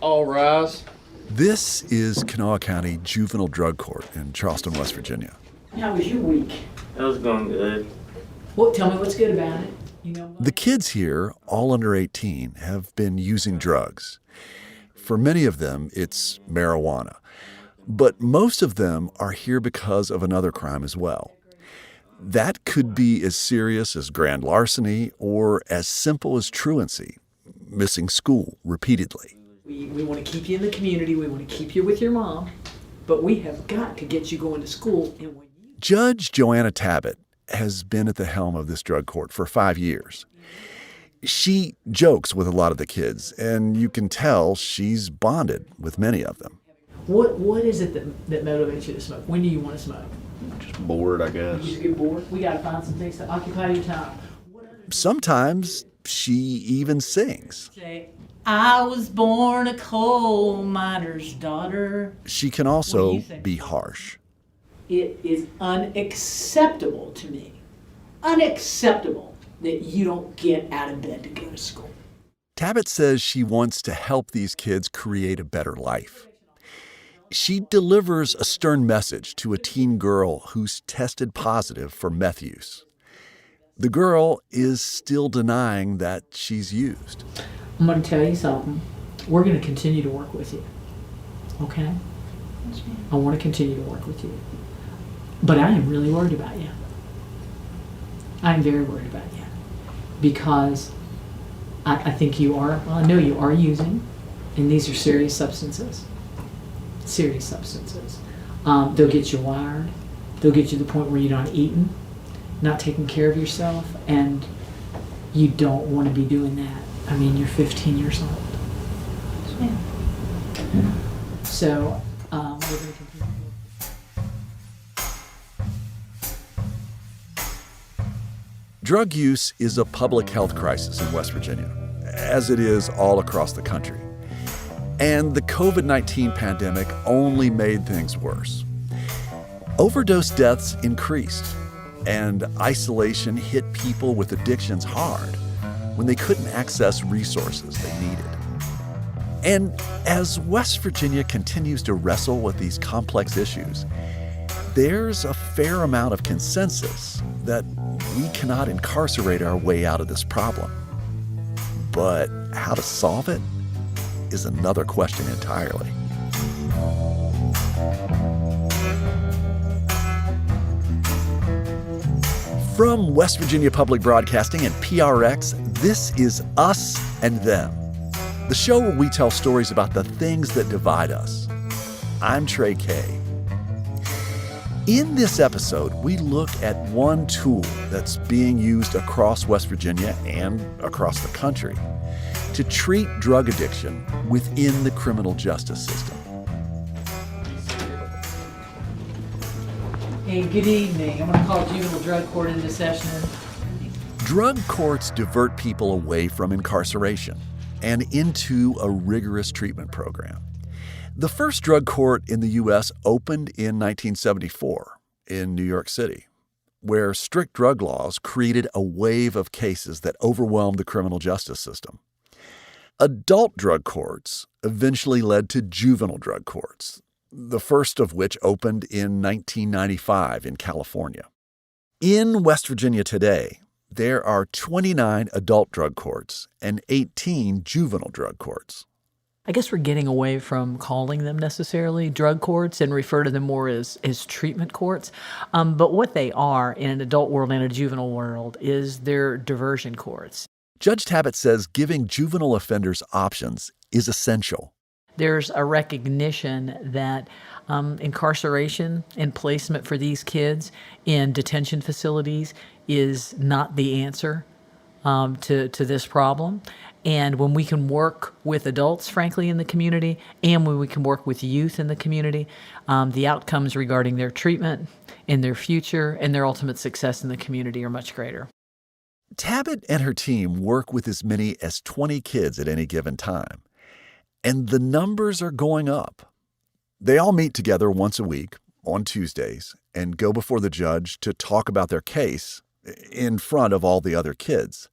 All rise. This is Kanawha County Juvenile Drug Court in Charleston, West Virginia. How was your week? It was going good. Well, tell me what's good about it. The kids here, all under 18, have been using drugs. For many of them, it's marijuana. But most of them are here because of another crime as well. That could be as serious as grand larceny or as simple as truancy, missing school repeatedly. We want to keep you in the community. We want to keep you with your mom. But we have got to get you going to school. Judge Joanna Tabbitt has been at the helm of this drug court for 5 years. She jokes with a lot of the kids, and you can tell she's bonded with many of them. What is it that motivates you to smoke? When do you want to smoke? Just bored, I guess. You just get bored? We got to find some things to occupy your time. Sometimes she even sings. Say, I was born a coal miner's daughter. She can also be harsh. It is unacceptable to me, unacceptable that you don't get out of bed to go to school. Tabbitt says she wants to help these kids create a better life. She delivers a stern message to a teen girl who's tested positive for meth use. The girl is still denying that she's used. I'm going to tell you something. We're going to continue to work with you. Okay? I want to continue to work with you. But I am really worried about you. I'm very worried about you. Because I think you are, well, I know you are using, and these are serious substances. Serious substances. They'll get you wired. They'll get you to the point where you're not eating, not taking care of yourself, and you don't want to be doing that. I mean, you're 15 years old. Yeah. So, we're going to continue. Drug use is a public health crisis in West Virginia, as it is all across the country. And the COVID-19 pandemic only made things worse. Overdose deaths increased, and isolation hit people with addictions hard when they couldn't access resources they needed. And as West Virginia continues to wrestle with these complex issues, there's a fair amount of consensus that we cannot incarcerate our way out of this problem. But how to solve it is another question entirely. From West Virginia Public Broadcasting and PRX, this is Us and Them, the show where we tell stories about the things that divide us. I'm Trey Kay. In this episode, we look at one tool that's being used across West Virginia and across the country to treat drug addiction within the criminal justice system. Hey, good evening. I'm going to call Juvenile Drug Court into session. Drug courts divert people away from incarceration and into a rigorous treatment program. The first drug court in the U.S. opened in 1974 in New York City, where strict drug laws created a wave of cases that overwhelmed the criminal justice system. Adult drug courts eventually led to juvenile drug courts, the first of which opened in 1995 in California. In West Virginia today, there are 29 adult drug courts and 18 juvenile drug courts. I guess we're getting away from calling them necessarily drug courts and refer to them more as treatment courts. But what they are in an adult world and a juvenile world is they're diversion courts. Judge Tabbitt says giving juvenile offenders options is essential. There's a recognition that incarceration and placement for these kids in detention facilities is not the answer to this problem. And when we can work with adults, frankly, in the community, and when we can work with youth in the community, the outcomes regarding their treatment and their future and their ultimate success in the community are much greater. Tabbitt and her team work with as many as 20 kids at any given time. And the numbers are going up. They all meet together once a week on Tuesdays and go before the judge to talk about their case in front of all the other kids.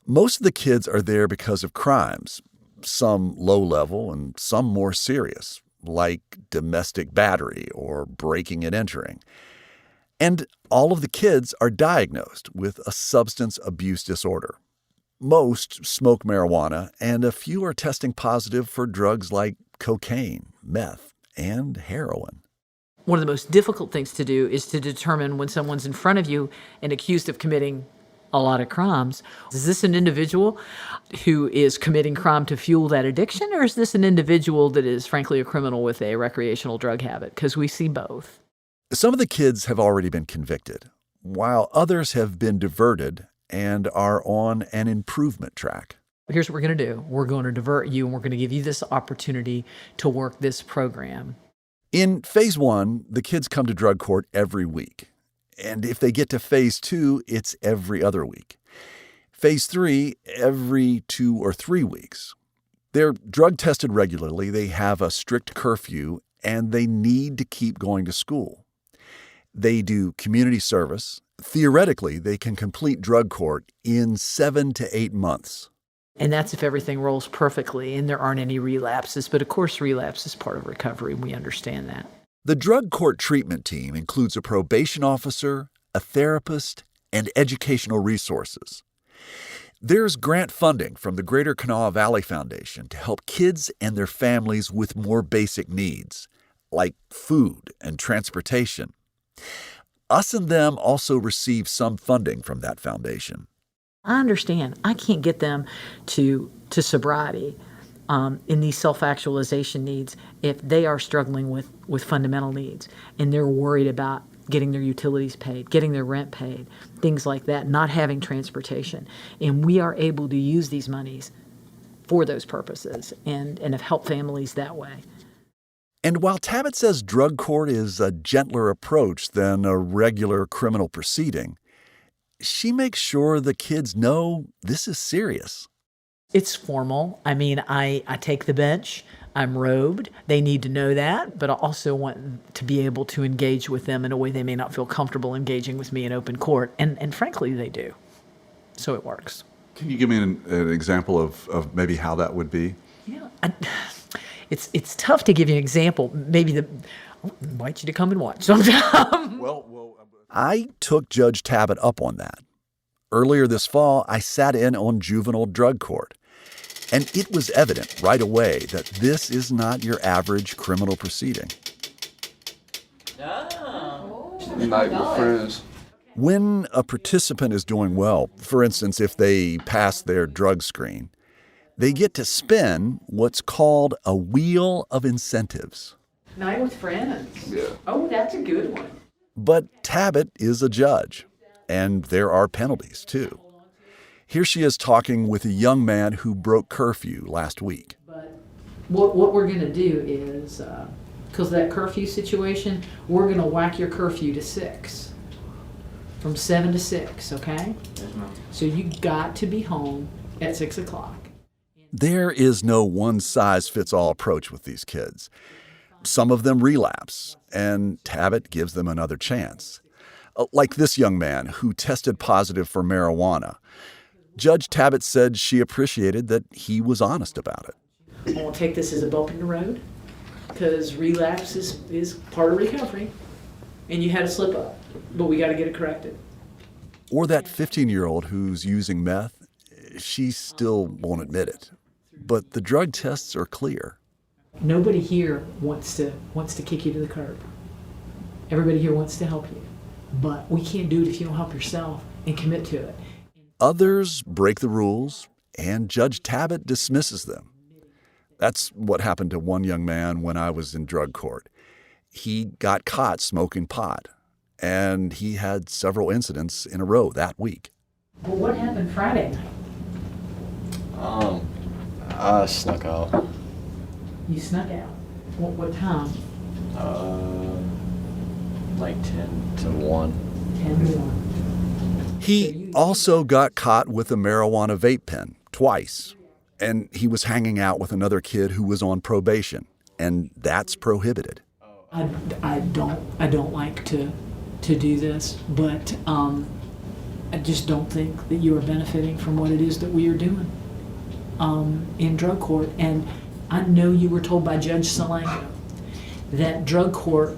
Most of the kids are there because of crimes, some low level and some more serious, like domestic battery or breaking and entering. And all of the kids are diagnosed with a substance abuse disorder. Most smoke marijuana, and a few are testing positive for drugs like cocaine, meth, and heroin. One of the most difficult things to do is to determine when someone's in front of you and accused of committing a lot of crimes, is this an individual who is committing crime to fuel that addiction, or is this an individual that is frankly a criminal with a recreational drug habit? Because we see both. Some of the kids have already been convicted, while others have been diverted and are on an improvement track. Here's what we're going to do. We're going to divert you, and we're going to give you this opportunity to work this program. In Phase 1, the kids come to drug court every week. And if they get to Phase 2, it's every other week. Phase 3, every 2 or 3 weeks. They're drug tested regularly, they have a strict curfew, and they need to keep going to school. They do community service. Theoretically, they can complete drug court in 7 to 8 months. And that's if everything rolls perfectly and there aren't any relapses. But of course, relapse is part of recovery. We understand that. The drug court treatment team includes a probation officer, a therapist, and educational resources. There's grant funding from the Greater Kanawha Valley Foundation to help kids and their families with more basic needs, like food and transportation. Us and Them also receive some funding from that foundation. I understand. I can't get them to sobriety in these self-actualization needs if they are struggling with fundamental needs and they're worried about getting their utilities paid, getting their rent paid, things like that, not having transportation. And we are able to use these monies for those purposes and have helped families that way. And while Tabbitt says drug court is a gentler approach than a regular criminal proceeding, she makes sure the kids know this is serious. It's formal. I mean, I take the bench. I'm robed. They need to know that, but I also want to be able to engage with them in a way they may not feel comfortable engaging with me in open court. And frankly, they do. So it works. Can you give me an example of maybe how that would be? Yeah. It's tough to give you an example. Maybe I'll invite you to come and watch sometime. I took Judge Tabbitt up on that. Earlier this fall, I sat in on juvenile drug court. And it was evident right away that this is not your average criminal proceeding. Night with friends. When a participant is doing well, for instance, if they pass their drug screen, they get to spin what's called a wheel of incentives. Night with friends. Yeah. Oh, that's a good one. But Tabbitt is a judge, and there are penalties, too. Here she is talking with a young man who broke curfew last week. But what we're going to do is, because of that curfew situation, we're going to whack your curfew to 6. From 7 to 6, okay? Yes, ma'am. So you got to be home at 6 o'clock. There is no one-size-fits-all approach with these kids. Some of them relapse, and Tabbitt gives them another chance. Like this young man who tested positive for marijuana. Judge Tabbitt said she appreciated that he was honest about it. I won't take this as a bump in the road, because relapse is part of recovery, and you had a slip up, but we got to get it corrected. Or that 15-year-old who's using meth, she still won't admit it. But the drug tests are clear. Nobody here wants to kick you to the curb. Everybody here wants to help you, but we can't do it if you don't help yourself and commit to it. Others break the rules, and Judge Tabbitt dismisses them. That's what happened to one young man when I was in drug court. He got caught smoking pot, and he had several incidents in a row that week. Well, what happened Friday night? I snuck out. You snuck out. What time? Like 10 to 1. 10 to 1. He also got caught with a marijuana vape pen twice, and he was hanging out with another kid who was on probation, and that's prohibited. I don't like to do this, but I just don't think that you are benefiting from what it is that we are doing. in drug court, and I know you were told by Judge Salango that drug court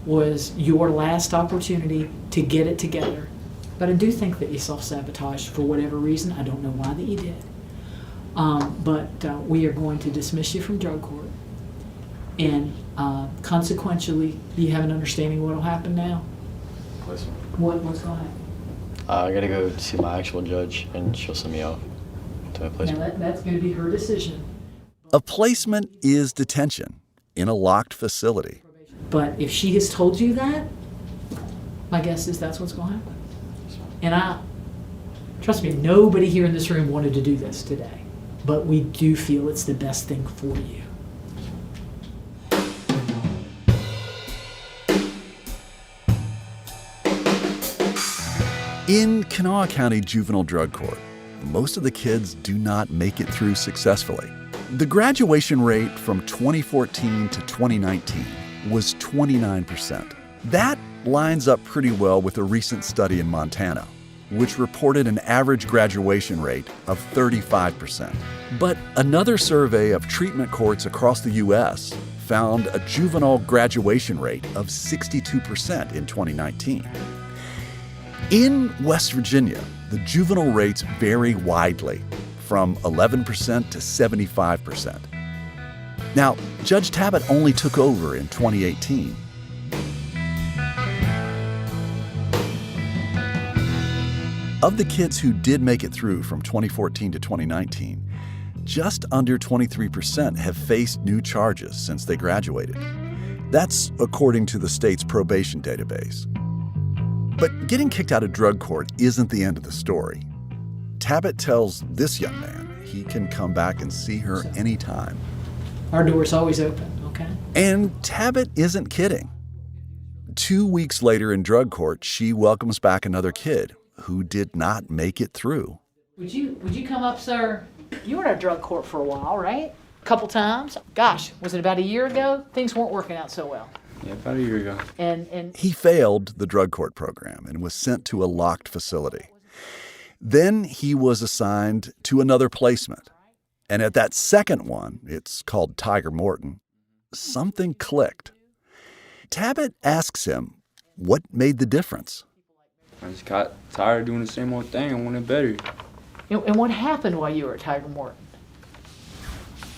was your last opportunity to get it together. But I do think that you self-sabotaged for whatever reason. I don't know why that you did. But we are going to dismiss you from drug court. And consequentially, you have an understanding what will happen now? Placement. What's going to happen? I gotta go see my actual judge, and she'll send me off to my Now placement. that's going to be her decision. A placement is detention in a locked facility. But if she has told you that, my guess is that's what's going to happen. And trust me, nobody here in this room wanted to do this today. But we do feel it's the best thing for you. In Kanawha County Juvenile Drug Court, most of the kids do not make it through successfully. The graduation rate from 2014 to 2019 was 29%. That lines up pretty well with a recent study in Montana, which reported an average graduation rate of 35%. But another survey of treatment courts across the U.S. found a juvenile graduation rate of 62% in 2019. In West Virginia, the juvenile rates vary widely, from 11% to 75%. Now, Judge Tabbitt only took over in 2018. Of the kids who did make it through from 2014 to 2019, just under 23% have faced new charges since they graduated. That's according to the state's probation database. But getting kicked out of drug court isn't the end of the story. Tabbitt tells this young man he can come back and see her anytime. Our door's always open, okay? And Tabbitt isn't kidding. 2 weeks later in drug court, she welcomes back another kid who did not make it through. Would you come up, sir? You were in a drug court for a while, right? A couple times. Gosh, was it about a year ago? Things weren't working out so well. Yeah, about a year ago. And He failed the drug court program and was sent to a locked facility. Then he was assigned to another placement. And at that second one, it's called Tiger Morton, something clicked. Tabbitt asks him what made the difference. I just got tired of doing the same old thing. I wanted better. and what happened while you were at Tiger Morton?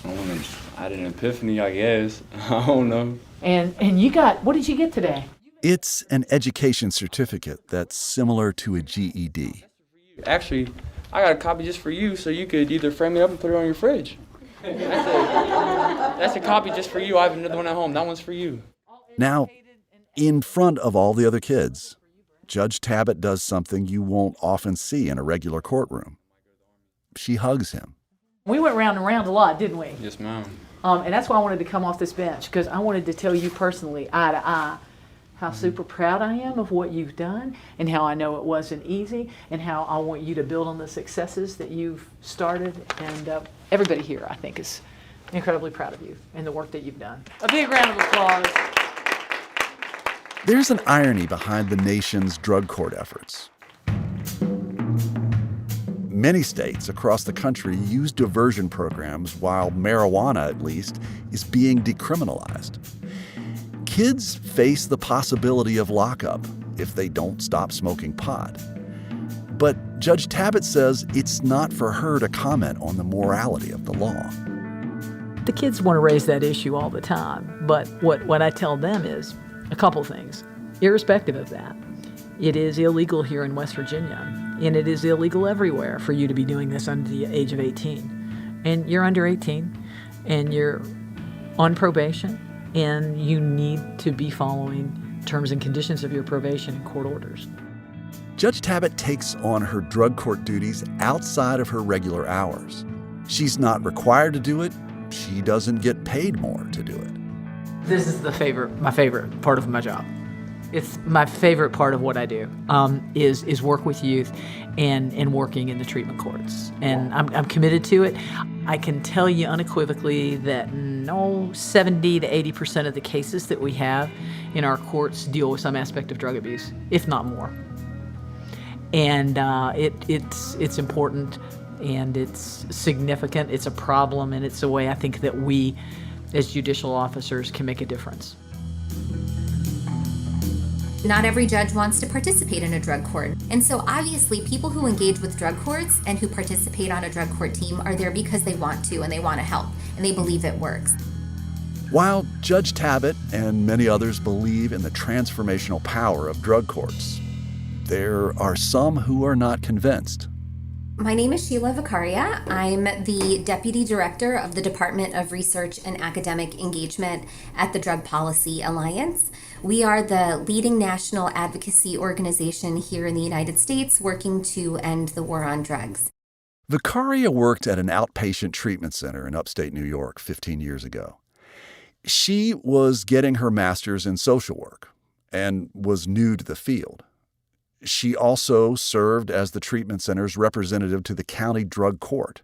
I had an epiphany, I guess. I don't know. And you got, what did you get today? It's an education certificate that's similar to a GED. Actually, I got a copy just for you, so you could either frame it up and put it on your fridge. That's a copy just for you. I have another one at home. That one's for you. Now, in front of all the other kids, Judge Tabbitt does something you won't often see in a regular courtroom. She hugs him. We went round and round a lot, didn't we? Yes, ma'am. And that's why I wanted to come off this bench, because I wanted to tell you personally, eye to eye, how super proud I am of what you've done, and how I know it wasn't easy, and how I want you to build on the successes that you've started. And everybody here, I think, is incredibly proud of you and the work that you've done. A big round of applause. There's an irony behind the nation's drug court efforts. Many states across the country use diversion programs while marijuana, at least, is being decriminalized. Kids face the possibility of lockup if they don't stop smoking pot. But Judge Tabbitt says it's not for her to comment on the morality of the law. The kids want to raise that issue all the time, but what I tell them is a couple things. Irrespective of that, it is illegal here in West Virginia, and it is illegal everywhere for you to be doing this under the age of 18. And you're under 18, and you're on probation, and you need to be following terms and conditions of your probation and court orders. Judge Tabbitt takes on her drug court duties outside of her regular hours. She's not required to do it. She doesn't get paid more to do it. This is my favorite part of my job. It's my favorite part of what I do, is work with youth and working in the treatment courts. And I'm committed to it. I can tell you unequivocally that 70 to 80% of the cases that we have in our courts deal with some aspect of drug abuse, if not more. And it's important and it's significant, it's a problem, and it's a way I think that we as judicial officers can make a difference. Not every judge wants to participate in a drug court. And so obviously people who engage with drug courts and who participate on a drug court team are there because they want to and they want to help and they believe it works. While Judge Tabbitt and many others believe in the transformational power of drug courts, there are some who are not convinced. My name is Sheila Vicaria. I'm the Deputy Director of the Department of Research and Academic Engagement at the Drug Policy Alliance. We are the leading national advocacy organization here in the United States working to end the war on drugs. Vicaria worked at an outpatient treatment center in upstate New York 15 years ago. She was getting her master's in social work and was new to the field. She also served as the treatment center's representative to the county drug court.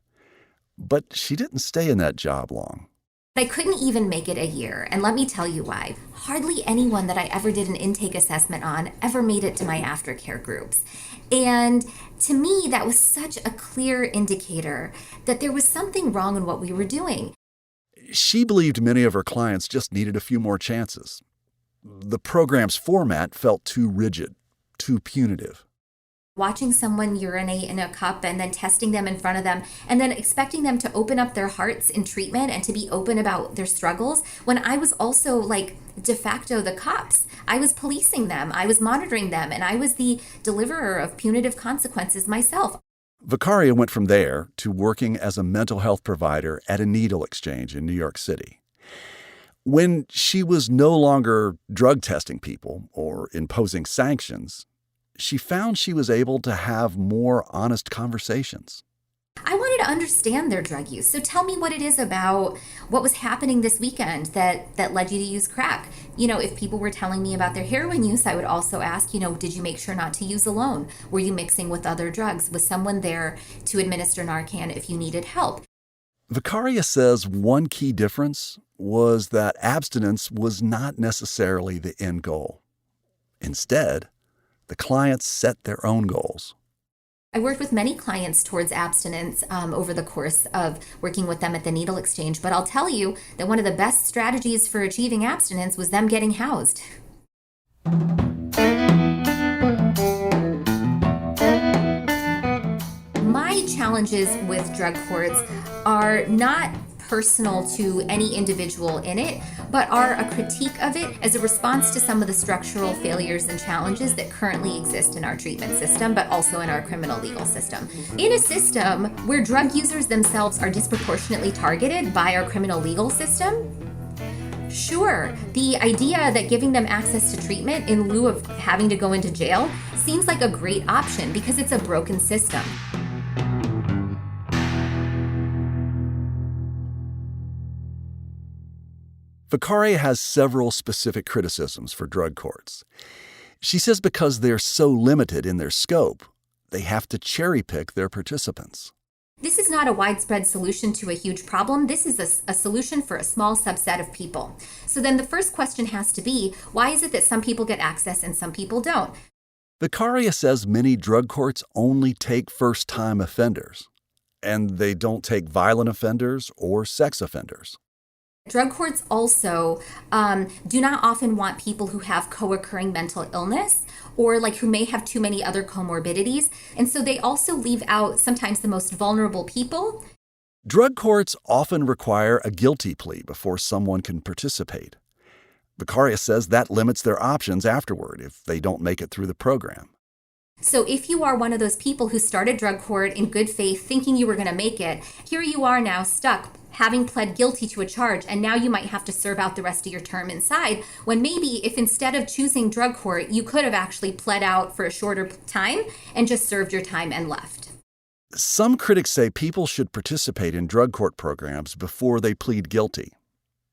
But she didn't stay in that job long. I couldn't even make it a year, and let me tell you why. Hardly anyone that I ever did an intake assessment on ever made it to my aftercare groups. And to me, that was such a clear indicator that there was something wrong in what we were doing. She believed many of her clients just needed a few more chances. The program's format felt too rigid, too punitive. Watching someone urinate in a cup and then testing them in front of them and then expecting them to open up their hearts in treatment and to be open about their struggles when I was also like de facto the cops. I was policing them, I was monitoring them, and I was the deliverer of punitive consequences myself. Vicaria went from there to working as a mental health provider at a needle exchange in New York City. When she was no longer drug testing people or imposing sanctions, she found she was able to have more honest conversations. I wanted to understand their drug use. So tell me what it is about what was happening this weekend that led you to use crack. You know, if people were telling me about their heroin use, I would also ask, did you make sure not to use alone? Were you mixing with other drugs? Was someone there to administer Narcan if you needed help? Vicaria says one key difference was that abstinence was not necessarily the end goal. Instead, the clients set their own goals. I worked with many clients towards abstinence over the course of working with them at the needle exchange, but I'll tell you that one of the best strategies for achieving abstinence was them getting housed. My challenges with drug courts are not personal to any individual in it, but are a critique of it as a response to some of the structural failures and challenges that currently exist in our treatment system, but also in our criminal legal system. In a system where drug users themselves are disproportionately targeted by our criminal legal system, sure, the idea that giving them access to treatment in lieu of having to go into jail seems like a great option because it's a broken system. Vicaria has several specific criticisms for drug courts. She says because they're so limited in their scope, they have to cherry-pick their participants. This is not a widespread solution to a huge problem. This is a solution for a small subset of people. So then the first question has to be, why is it that some people get access and some people don't? Vicaria says many drug courts only take first-time offenders, and they don't take violent offenders or sex offenders. Drug courts also do not often want people who have co-occurring mental illness or who may have too many other comorbidities. And so they also leave out sometimes the most vulnerable people. Drug courts often require a guilty plea before someone can participate. Vicaria says that limits their options afterward if they don't make it through the program. So if you are one of those people who started drug court in good faith thinking you were going to make it, here you are now stuck having pled guilty to a charge, and now you might have to serve out the rest of your term inside, when maybe if instead of choosing drug court, you could have actually pled out for a shorter time and just served your time and left. Some critics say people should participate in drug court programs before they plead guilty.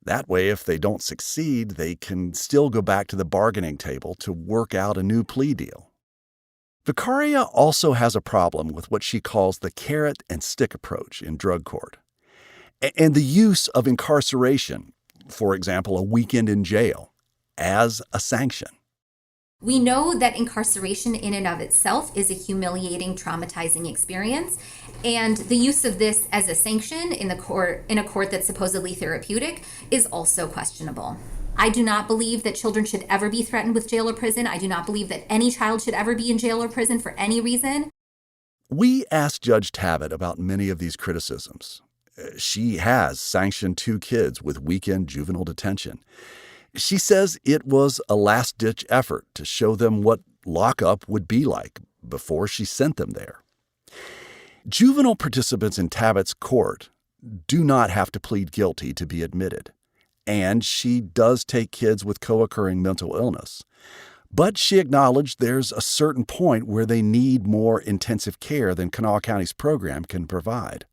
That way, if they don't succeed, they can still go back to the bargaining table to work out a new plea deal. Vicaria also has a problem with what she calls the carrot and stick approach in drug court, and the use of incarceration, for example, a weekend in jail, as a sanction. We know that incarceration in and of itself is a humiliating, traumatizing experience, and the use of this as a sanction in a court that's supposedly therapeutic is also questionable. I do not believe that children should ever be threatened with jail or prison. I do not believe that any child should ever be in jail or prison for any reason. We asked Judge Tabbitt about many of these criticisms. She has sanctioned 2 kids with weekend juvenile detention. She says it was a last-ditch effort to show them what lockup would be like before she sent them there. Juvenile participants in Tabbitt's court do not have to plead guilty to be admitted, and she does take kids with co-occurring mental illness. But she acknowledged there's a certain point where they need more intensive care than Kanawha County's program can provide.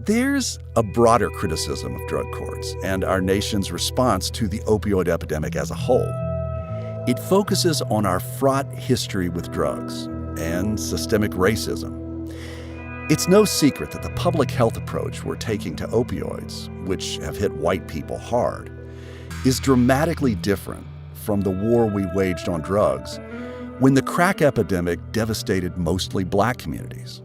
There's a broader criticism of drug courts and our nation's response to the opioid epidemic as a whole. It focuses on our fraught history with drugs and systemic racism. It's no secret that the public health approach we're taking to opioids, which have hit white people hard, is dramatically different from the war we waged on drugs when the crack epidemic devastated mostly black communities.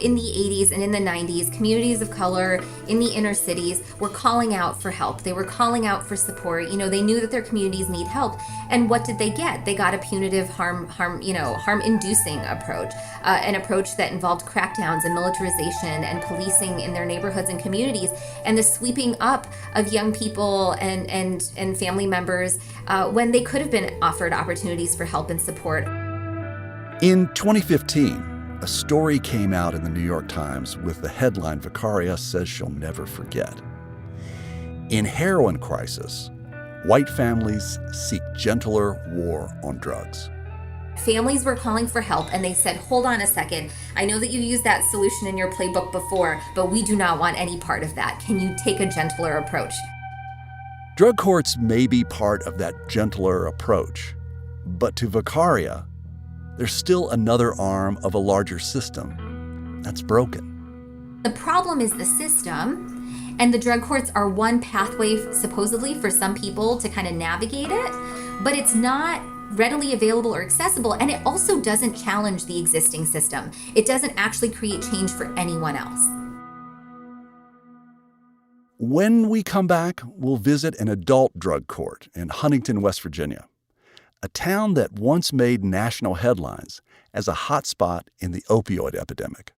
In the 80s and in the 90s, communities of color in the inner cities were calling out for help. They were calling out for support. They knew that their communities need help. And what did they get? They got a punitive harm-inducing approach, an approach that involved crackdowns and militarization and policing in their neighborhoods and communities, and the sweeping up of young people and family members when they could have been offered opportunities for help and support. In 2015, a story came out in the New York Times with the headline, "Vicaria Says She'll Never Forget." In heroin crisis, white families seek gentler war on drugs. Families were calling for help, and they said, hold on a second. I know that you used that solution in your playbook before, but we do not want any part of that. Can you take a gentler approach? Drug courts may be part of that gentler approach, but to Vicaria, there's still another arm of a larger system that's broken. The problem is the system, and the drug courts are one pathway, supposedly, for some people to kind of navigate it, but it's not readily available or accessible, and it also doesn't challenge the existing system. It doesn't actually create change for anyone else. When we come back, we'll visit an adult drug court in Huntington, West Virginia, a town that once made national headlines as a hotspot in the opioid epidemic.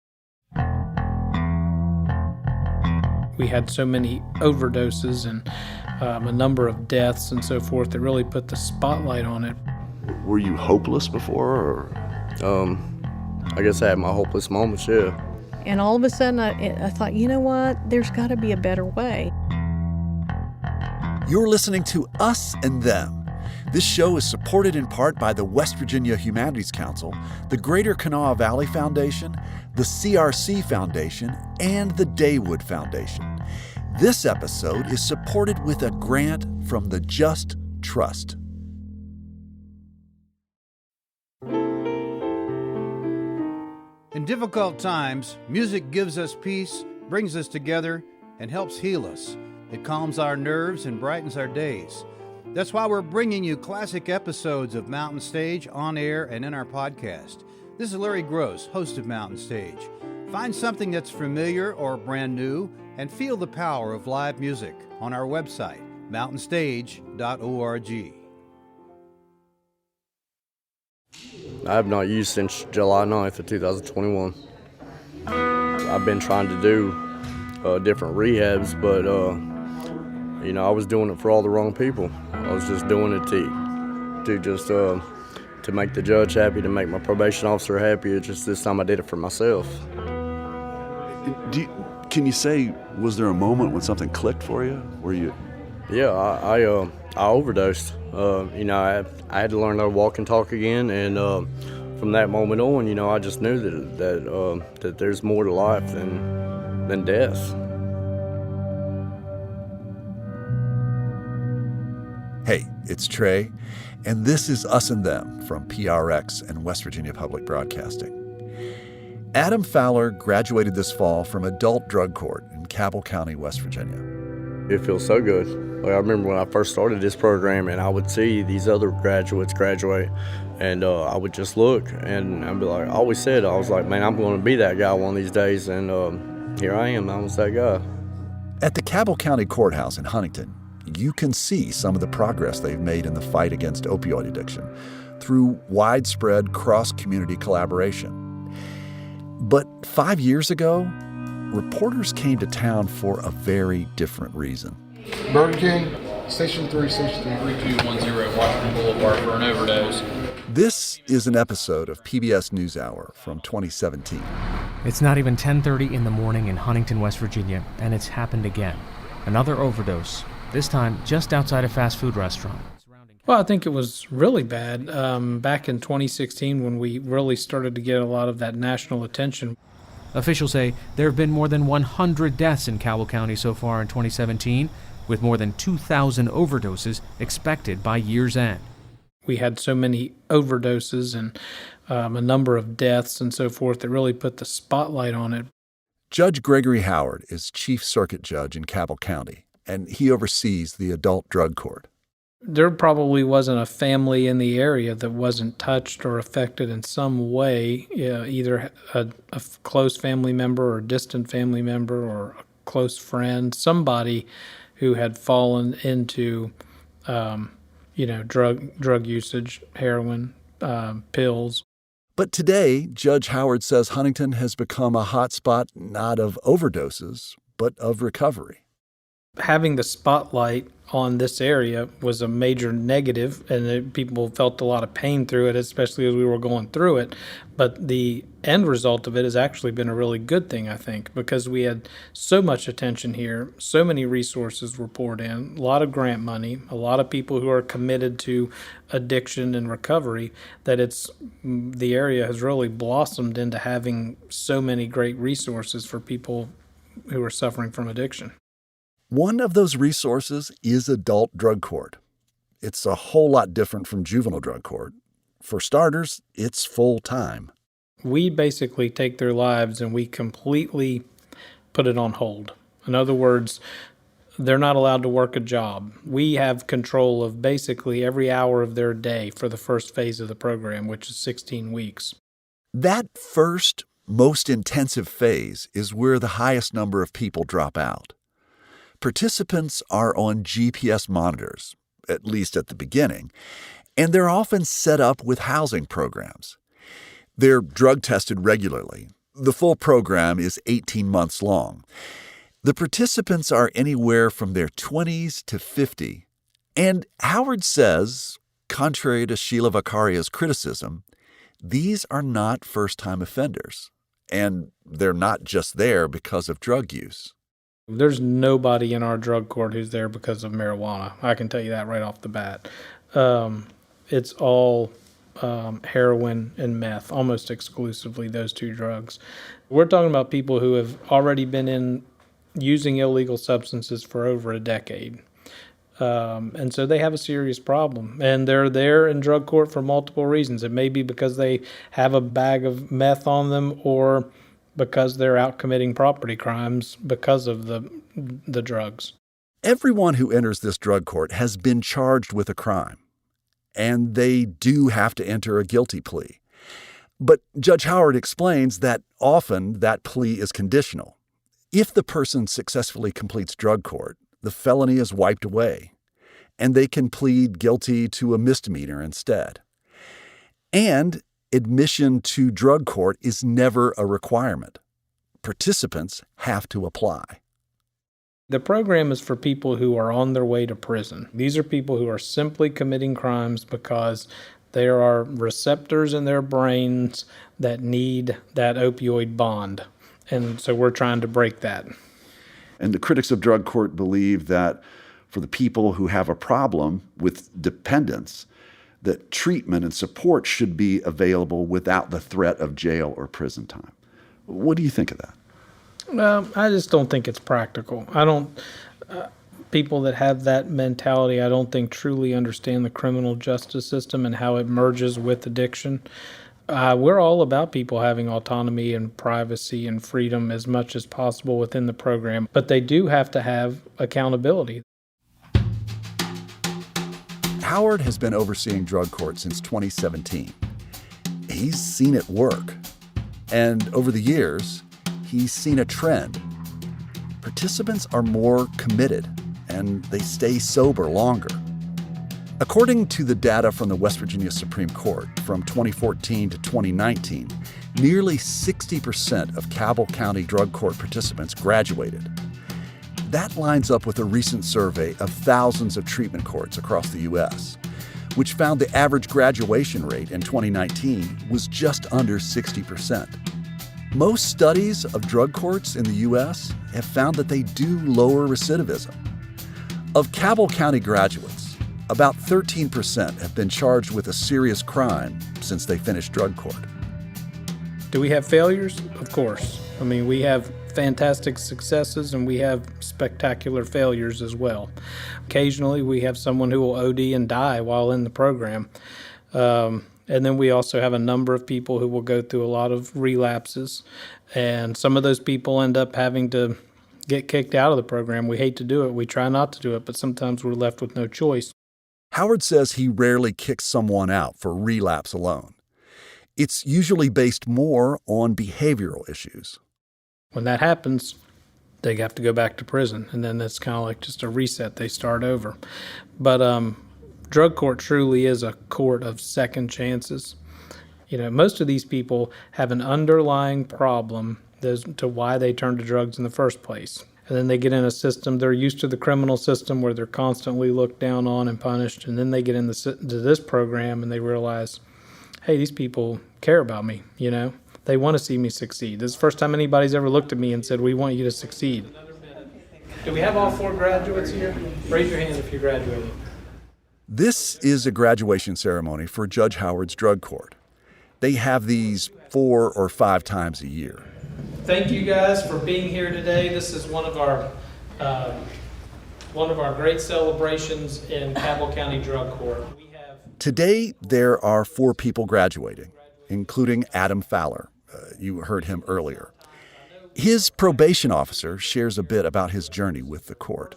We had so many overdoses and a number of deaths and so forth that really put the spotlight on it. Were you hopeless before, or? I guess I had my hopeless moments, yeah. And all of a sudden, I thought, you know what? There's got to be a better way. You're listening to Us and Them. This show is supported in part by the West Virginia Humanities Council, the Greater Kanawha Valley Foundation, the CRC Foundation, and the Daywood Foundation. This episode is supported with a grant from the Just Trust. In difficult times, music gives us peace, brings us together, and helps heal us. It calms our nerves and brightens our days. That's why we're bringing you classic episodes of Mountain Stage on air and in our podcast. This is Larry Gross, host of Mountain Stage. Find something that's familiar or brand new and feel the power of live music on our website, mountainstage.org. I have not used since July 9th of 2021. I've been trying to do different rehabs, but I was doing it for all the wrong people. I was just doing it to make the judge happy, to make my probation officer happy. It's just this time I did it for myself. Can you say, was there a moment when something clicked for you? Were you? Yeah, I overdosed. I had to learn how to walk and talk again, and from that moment on, I just knew that there's more to life than death. Hey, it's Trey, and this is Us and Them from PRX and West Virginia Public Broadcasting. Adam Fowler graduated this fall from adult drug court in Cabell County, West Virginia. It feels so good. Like, I remember when I first started this program and I would see these other graduates graduate, and I would just look and I'd be like, I always said, I was like, man, I'm going to be that guy one of these days, and here I am, I was that guy. At the Cabell County Courthouse in Huntington, you can see some of the progress they've made in the fight against opioid addiction through widespread cross-community collaboration. But 5 years ago, reporters came to town for a very different reason. Burger King, Station 3, 3210 Washington Boulevard for an overdose. This is an episode of PBS NewsHour from 2017. It's not even 10:30 in the morning in Huntington, West Virginia, and it's happened again. Another overdose, this time just outside a fast food restaurant. Well, I think it was really bad back in 2016 when we really started to get a lot of that national attention. Officials say there have been more than 100 deaths in Cabell County so far in 2017, with more than 2,000 overdoses expected by year's end. We had so many overdoses and a number of deaths and so forth that really put the spotlight on it. Judge Gregory Howard is Chief Circuit Judge in Cabell County, and he oversees the adult drug court. There probably wasn't a family in the area that wasn't touched or affected in some way, either a close family member or distant family member or a close friend, somebody who had fallen into, drug usage, heroin, pills. But today, Judge Howard says Huntington has become a hotspot not of overdoses, but of recovery. Having the spotlight on this area was a major negative, and people felt a lot of pain through it, especially as we were going through it. But the end result of it has actually been a really good thing, I think, because we had so much attention here, so many resources were poured in, a lot of grant money, a lot of people who are committed to addiction and recovery, that the area has really blossomed into having so many great resources for people who are suffering from addiction. One of those resources is adult drug court. It's a whole lot different from juvenile drug court. For starters, it's full-time. We basically take their lives and we completely put it on hold. In other words, they're not allowed to work a job. We have control of basically every hour of their day for the first phase of the program, which is 16 weeks. That first, most intensive phase is where the highest number of people drop out. Participants are on GPS monitors, at least at the beginning, and they're often set up with housing programs. They're drug tested regularly. The full program is 18 months long. The participants are anywhere from their 20s to 50. And Howard says, contrary to Sheila Vaccaria's criticism, these are not first-time offenders, and they're not just there because of drug use. There's nobody in our drug court who's there because of marijuana. I can tell you that right off the bat. It's all heroin and meth, almost exclusively those two drugs. We're talking about people who have already been in using illegal substances for over a decade. And so they have a serious problem. And they're there in drug court for multiple reasons. It may be because they have a bag of meth on them, or because they're out committing property crimes because of the drugs. Everyone who enters this drug court has been charged with a crime, and they do have to enter a guilty plea. But Judge Howard explains that often that plea is conditional. If the person successfully completes drug court, the felony is wiped away, and they can plead guilty to a misdemeanor instead. And admission to drug court is never a requirement. Participants have to apply. The program is for people who are on their way to prison. These are people who are simply committing crimes because there are receptors in their brains that need that opioid bond. And so we're trying to break that. And the critics of drug court believe that for the people who have a problem with dependence, that treatment and support should be available without the threat of jail or prison time. What do you think of that? I just don't think it's practical. People that have that mentality, I don't think truly understand the criminal justice system and how it merges with addiction. We're all about people having autonomy and privacy and freedom as much as possible within the program, but they do have to have accountability. Howard has been overseeing drug court since 2017. He's seen it work. And over the years, he's seen a trend. Participants are more committed, and they stay sober longer. According to the data from the West Virginia Supreme Court from 2014 to 2019, nearly 60% of Cabell County drug court participants graduated. That lines up with a recent survey of thousands of treatment courts across the U.S., which found the average graduation rate in 2019 was just under 60%. Most studies of drug courts in the U.S. have found that they do lower recidivism. Of Cabell County graduates, about 13% have been charged with a serious crime since they finished drug court. Do we have failures? Of course. I mean, we have fantastic successes and we have spectacular failures as well. Occasionally, we have someone who will OD and die while in the program. And then we also have a number of people who will go through a lot of relapses. And some of those people end up having to get kicked out of the program. We hate to do it. We try not to do it, but sometimes we're left with no choice. Howard says he rarely kicks someone out for relapse alone. It's usually based more on behavioral issues. When that happens, they have to go back to prison, and then that's kind of like just a reset. They start over. But drug court truly is a court of second chances. You know, most of these people have an underlying problem as to why they turn to drugs in the first place. And then they get in a system, they're used to the criminal system where they're constantly looked down on and punished, and then they get into this program and they realize, hey, these people care about me, you know? They want to see me succeed. This is the first time anybody's ever looked at me and said, we want you to succeed. Do we have all 4 graduates here? Raise your hand if you graduated. This is a graduation ceremony for Judge Howard's drug court. They have these 4 or 5 times a year. Thank you guys for being here today. This is one of our great celebrations in Cabell County Drug Court. Today, there are 4 people graduating, including Adam Fowler. You heard him earlier. His probation officer shares a bit about his journey with the court.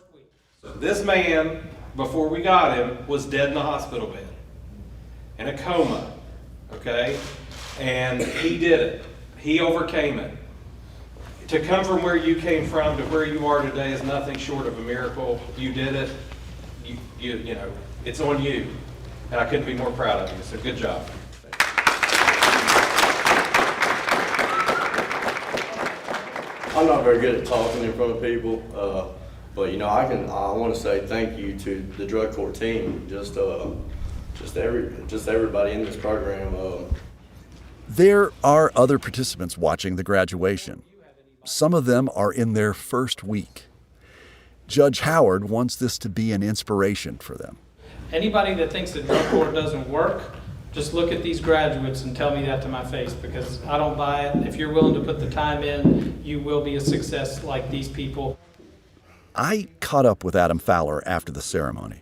This man, before we got him, was dead in a hospital bed, in a coma, okay? And he did it. He overcame it. To come from where you came from to where you are today is nothing short of a miracle. You did it. You know, it's on you. And I couldn't be more proud of you, so good job. I'm not very good at talking in front of people, but you know, I want to say thank you to the drug court team, just everybody in this program. There are other participants watching the graduation. Some of them are in their first week. Judge Howard wants this to be an inspiration for them. Anybody that thinks that drug court doesn't work, just look at these graduates and tell me that to my face, because I don't buy it. If you're willing to put the time in, you will be a success like these people. I caught up with Adam Fowler after the ceremony.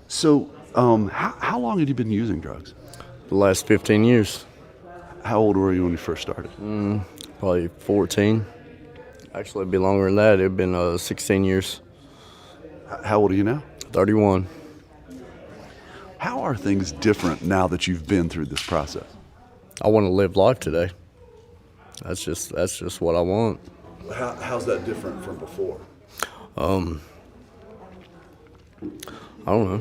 So, how long had you been using drugs? The last 15 years. How old were you when you first started? Probably 14. Actually, it'd be longer than that. It'd been 16 years. How old are you now? 31. How are things different now that you've been through this process? I want to live life today. That's just what I want. How's that different from before? I don't know.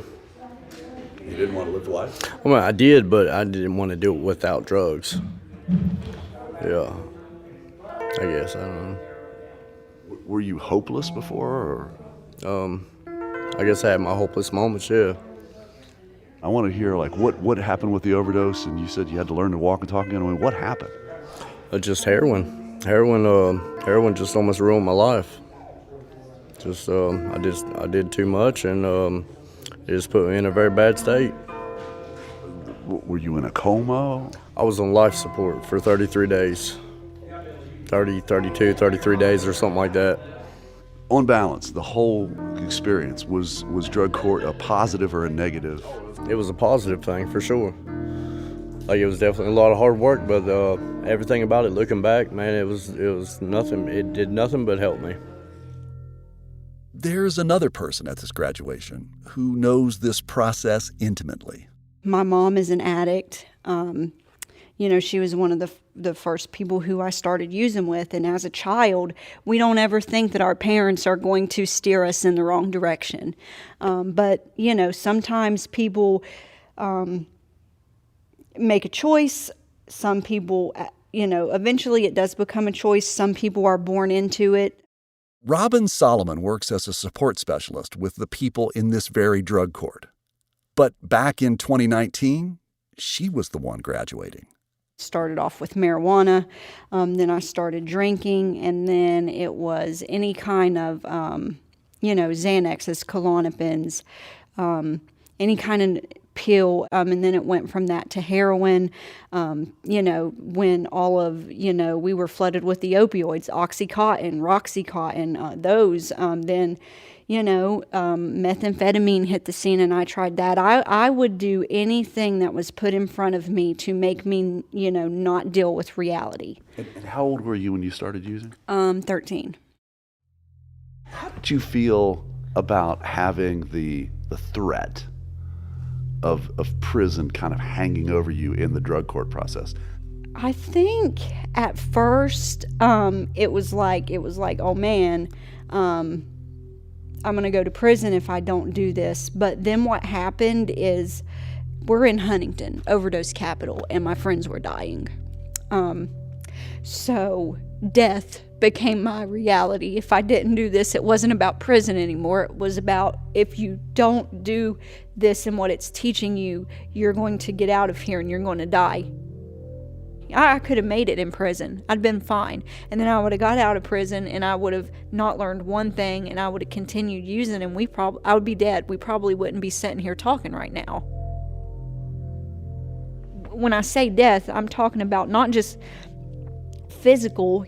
You didn't want to live life? I mean, I did, but I didn't want to do it without drugs. Yeah. I guess, I don't know. Were you hopeless before, or? I guess I had my hopeless moments, yeah. I want to hear, like, what happened with the overdose, and you said you had to learn to walk and talk again. I mean, what happened? Just heroin. Heroin just almost ruined my life. Just, I did too much, and it just put me in a very bad state. Were you in a coma? I was on life support for 33 days. 33 days or something like that. On balance, the whole experience, was drug court a positive or a negative? It was a positive thing, for sure. Like, it was definitely a lot of hard work, but everything about it, looking back, man, it was nothing. It did nothing but help me. There's another person at this graduation who knows this process intimately. My mom is an addict. She was one of the first people who I started using with. And as a child, we don't ever think that our parents are going to steer us in the wrong direction. But sometimes people make a choice. Some people, eventually it does become a choice. Some people are born into it. Robin Solomon works as a support specialist with the people in this very drug court. But back in 2019, she was the one graduating. Started off with marijuana, then I started drinking, and then it was any kind of, Xanaxes, Klonopins, any kind of pill, and then it went from that to heroin. When all of, we were flooded with the opioids, Oxycontin, Roxycontin, those, then, methamphetamine hit the scene, and I tried that. I would do anything that was put in front of me to make me, not deal with reality. And how old were you when you started using? 13. How did you feel about having the threat of prison kind of hanging over you in the drug court process? I think at first it was like, oh man, I'm going to go to prison if I don't do this. But then what happened is we're in Huntington, overdose capital, and my friends were dying. So death became my reality. If I didn't do this, it wasn't about prison anymore. It was about, if you don't do this and what it's teaching you, you're going to get out of here and you're going to die. I could have made it in prison. I'd been fine. And then I would have got out of prison and I would have not learned one thing, and I would have continued using, and I would be dead. We probably wouldn't be sitting here talking right now. When I say death, I'm talking about not just physical,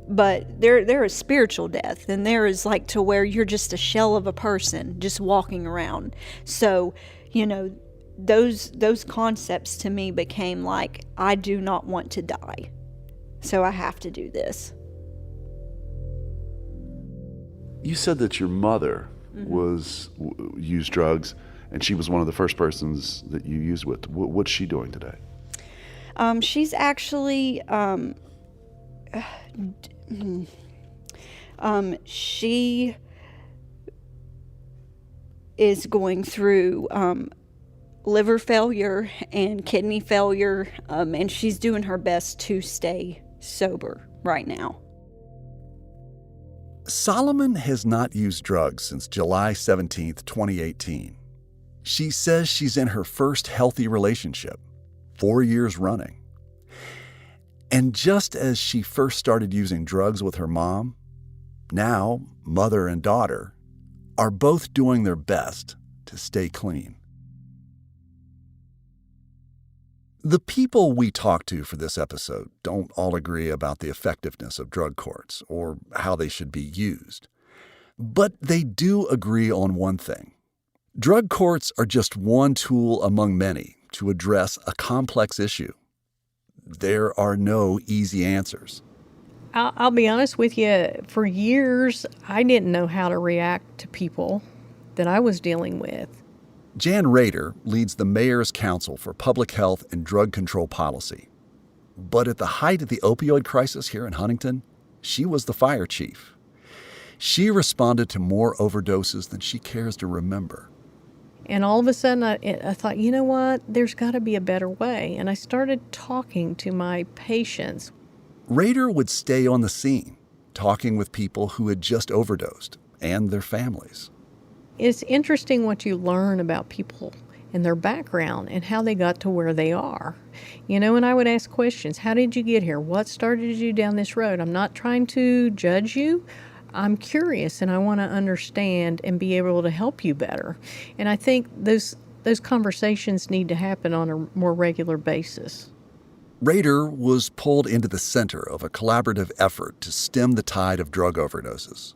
but there is spiritual death, and there is like to where you're just a shell of a person just walking around. So, those concepts to me became like, I do not want to die, so I have to do this. You said that your mother used drugs, and she was one of the first persons that you used with. What's she doing today? She's actually she is going through liver failure and kidney failure, and she's doing her best to stay sober right now. Solomon has not used drugs since July 17th, 2018. She says she's in her first healthy relationship, 4 years running. And just as she first started using drugs with her mom, now mother and daughter are both doing their best to stay clean. The people we talked to for this episode don't all agree about the effectiveness of drug courts or how they should be used. But they do agree on one thing. Drug courts are just one tool among many to address a complex issue. There are no easy answers. I'll be honest with you, for years, I didn't know how to react to people that I was dealing with. Jan Rader leads the Mayor's Council for Public Health and Drug Control Policy. But at the height of the opioid crisis here in Huntington, she was the fire chief. She responded to more overdoses than she cares to remember. And all of a sudden, I thought, you know what? There's got to be a better way. And I started talking to my patients. Rader would stay on the scene, talking with people who had just overdosed and their families. It's interesting what you learn about people and their background and how they got to where they are. And I would ask questions. How did you get here? What started you down this road? I'm not trying to judge you. I'm curious, and I want to understand and be able to help you better. And I think those conversations need to happen on a more regular basis. Rader was pulled into the center of a collaborative effort to stem the tide of drug overdoses.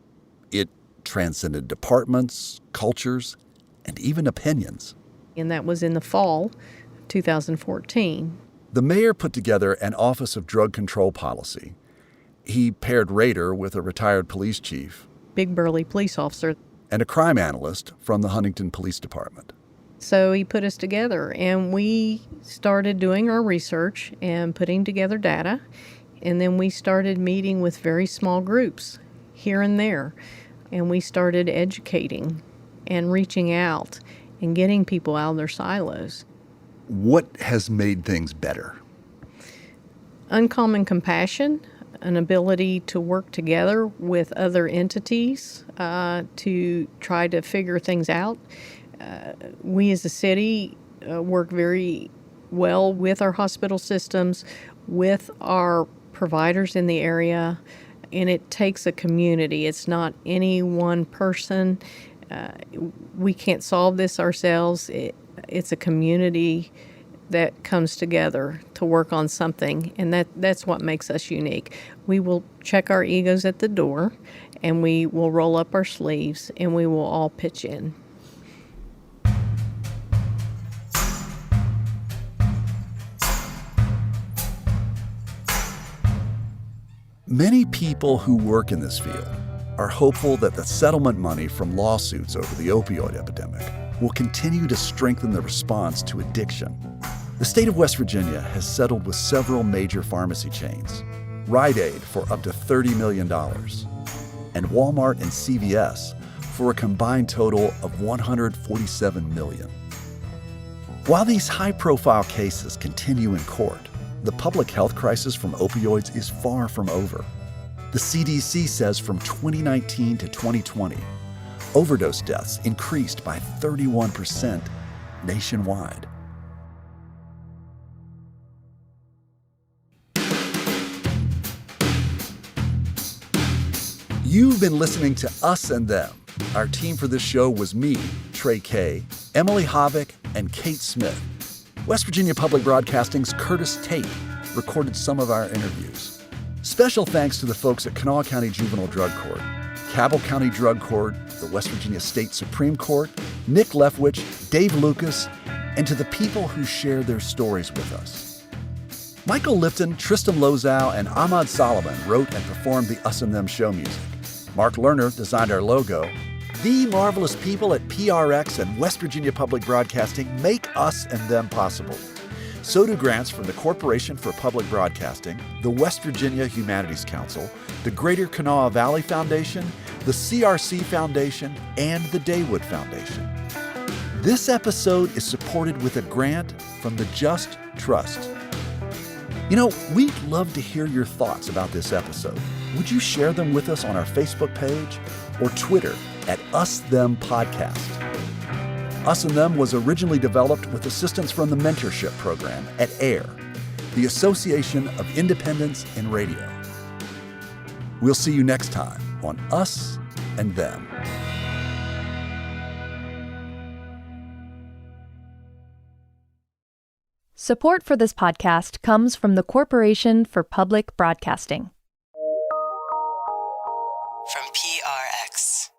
It transcended departments, cultures, and even opinions. And that was in the fall 2014. The mayor put together an Office of Drug Control Policy. He paired Rader with a retired police chief, Big burly police officer. and a crime analyst from the Huntington Police Department. So he put us together, and we started doing our research and putting together data. And then we started meeting with very small groups here and there. And we started educating and reaching out and getting people out of their silos. What has made things better? Uncommon compassion, an ability to work together with other entities to try to figure things out. We as a city work very well with our hospital systems, with our providers in the area, and it takes a community. It's not any one person. We can't solve this ourselves. It's a community that comes together to work on something, and that's what makes us unique. We will check our egos at the door, and we will roll up our sleeves, and we will all pitch in. Many people who work in this field are hopeful that the settlement money from lawsuits over the opioid epidemic will continue to strengthen the response to addiction. The state of West Virginia has settled with several major pharmacy chains, Rite Aid for up to $30 million, and Walmart and CVS for a combined total of $147 million. While these high-profile cases continue in court, the public health crisis from opioids is far from over. The CDC says from 2019 to 2020, overdose deaths increased by 31% nationwide. You've been listening to Us and Them. Our team for this show was me, Trey Kay, Emily Havik, and Kate Smith. West Virginia Public Broadcasting's Curtis Tate recorded some of our interviews. Special thanks to the folks at Kanawha County Juvenile Drug Court, Cabell County Drug Court, the West Virginia State Supreme Court, Nick Lefwich, Dave Lucas, and to the people who share their stories with us. Michael Lipton, Tristan Lozow, and Ahmad Solomon wrote and performed the Us and Them show music. Mark Lerner designed our logo. The marvelous people at PRX and West Virginia Public Broadcasting make Us and Them possible. So do grants from the Corporation for Public Broadcasting, the West Virginia Humanities Council, the Greater Kanawha Valley Foundation, the CRC Foundation, and the Daywood Foundation. This episode is supported with a grant from the Just Trust. You know, we'd love to hear your thoughts about this episode. Would you share them with us on our Facebook page or Twitter at Us Them Podcast? Us and Them was originally developed with assistance from the mentorship program at AIR, the Association of Independents in Radio. We'll see you next time on Us and Them. Support for this podcast comes from the Corporation for Public Broadcasting. From PRX.